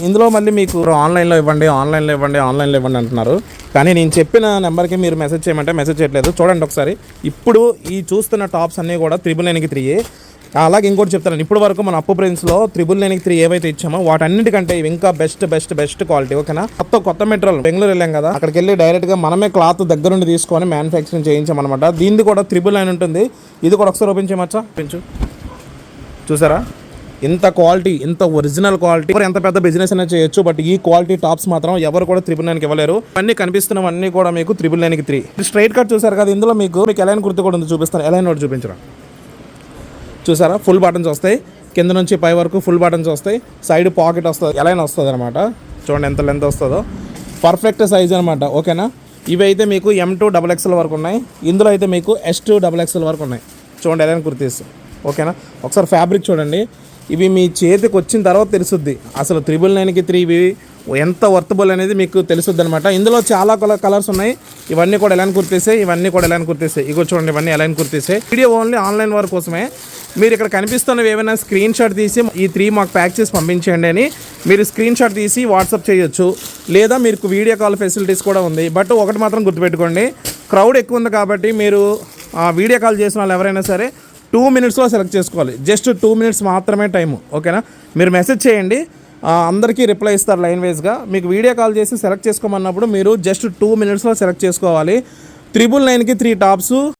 ఇందులో మళ్ళీ మీకు ఆన్లైన్లో ఇవ్వండి అంటున్నారు. కానీ నేను చెప్పిన నెంబర్కి మీరు మెసేజ్ చేయమంటే మెసేజ్ చేయట్లేదు. చూడండి ఒకసారి, ఇప్పుడు ఈ చూస్తున్న టాప్స్ అన్నీ కూడా 999 అలాగే ఇంకోటి చెప్తాను, ఇప్పుడు వరకు మన అప్పు ప్రైస్లో 999 ఏవైతే ఇచ్చామో వాటన్నిటికంటే ఇవి ఇంకా బెస్ట్ క్వాలిటీ. ఓకేనా. కొత్త మెటీరియల్ బెంగళూరు వెళ్ళాం కదా, అక్కడికి వెళ్ళి డైరెక్ట్గా మనమే క్లాత్ దగ్గరుండి తీసుకొని మ్యానుఫ్యాక్చరింగ్ చేయించామన్నమాట. దీన్ని కూడా 999 ఉంటుంది. ఇది కూడా ఒకసారి ఓపెన్ చేయమచ్చా, పెంచు. చూసారా ఇంత క్వాలిటీ, ఇంత ఒరిజినల్ క్వాలిటీ. ఎంత పెద్ద బిజినెస్ అయినా చేయొచ్చు, బట్ ఈ క్వాలిటీ టాప్స్ మాత్రం ఎవరు కూడా 999 ఇవ్వలేరు. అన్ని కనిపిస్తున్నవన్నీ కూడా మీకు 999 స్ట్రైట్ కట్. చూసారు కదా, ఇందులో మీకు ఎలైన్ కుర్తి కూడా ఉంది, చూపిస్తాను. ఎలైన్ ఒకటి చూపించరా. చూసారా, ఫుల్ బటన్స్ వస్తాయి, కింద నుంచి పై వరకు ఫుల్ బటన్స్ వస్తాయి, సైడ్ పాకెట్ వస్తుంది, ఎలైన్ వస్తుంది అనమాట. చూడండి ఎంత లెంత్ వస్తుందో, పర్ఫెక్ట్ సైజ్ అనమాట. ఓకేనా. ఇవి అయితే మీకు M2 XXL వరకు ఉన్నాయి, ఇందులో అయితే మీకు S2 XXL వరకు ఉన్నాయి. చూడండి ఎలైన్ కుర్తీస్. ఓకేనా. ఒకసారి ఫ్యాబ్రిక్ చూడండి, ఇవి మీ చేతికి వచ్చిన తర్వాత తెలుస్తుంది అసలు 999 ఇవి ఎంత వర్తబుల్ అనేది మీకు తెలుస్తుంది అనమాట. ఇందులో చాలా కలర్స్ ఉన్నాయి. ఇవన్నీ కూడా ఎలైన్ కుర్తీసే, ఇగో చూడండి, ఇవన్నీ ఎలైన్ కుర్తీసే. వీడియో ఓన్లీ ఆన్లైన్ వారి కోసమే. మీరు ఇక్కడ కనిపిస్తున్నవి ఏమైనా స్క్రీన్ షాట్ తీసి ఈ 3 మాకు ప్యాక్ చేసి పంపించండి అని మీరు స్క్రీన్ షాట్ తీసి వాట్సాప్ చేయొచ్చు, లేదా మీకు వీడియో కాల్ ఫెసిలిటీస్ కూడా ఉంది. బట్ ఒకటి మాత్రం గుర్తుపెట్టుకోండి, క్రౌడ్ ఎక్కువ ఉంది కాబట్టి మీరు వీడియో కాల్ చేసిన వాళ్ళు ఎవరైనా సరే 2 మినిట్స్లో సెలెక్ట్ చేసుకోవాలి. జస్ట్ 2 మినిట్స్ మాత్రమే టైము. ఓకేనా. మీరు మెసేజ్ చేయండి, అందరికీ రిప్లై ఇస్తారు లైన్ వైజ్గా. మీకు వీడియో కాల్ చేసి సెలెక్ట్ చేసుకోమన్నప్పుడు మీరు జస్ట్ 2 మినిట్స్లో సెలెక్ట్ చేసుకోవాలి. 999కి 3 టాప్స్